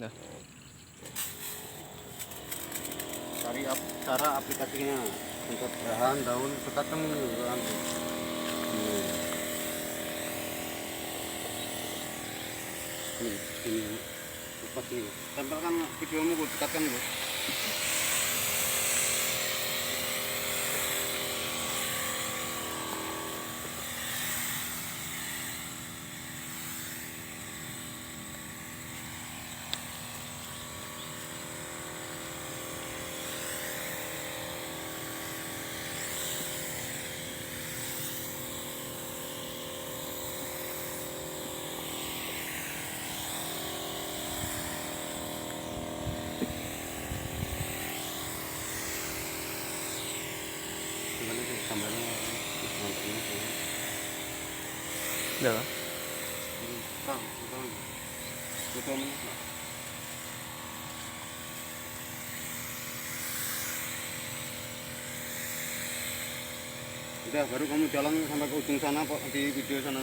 Nah, Cari cara aplikasinya untuk bahan daun tekan ini lepas ini tempelkan videomu gue dekatkan gue. Gimana sih gambarnya mantuknya udah lah. Udah baru kamu jalan sampai ke ujung sana kok di video sana.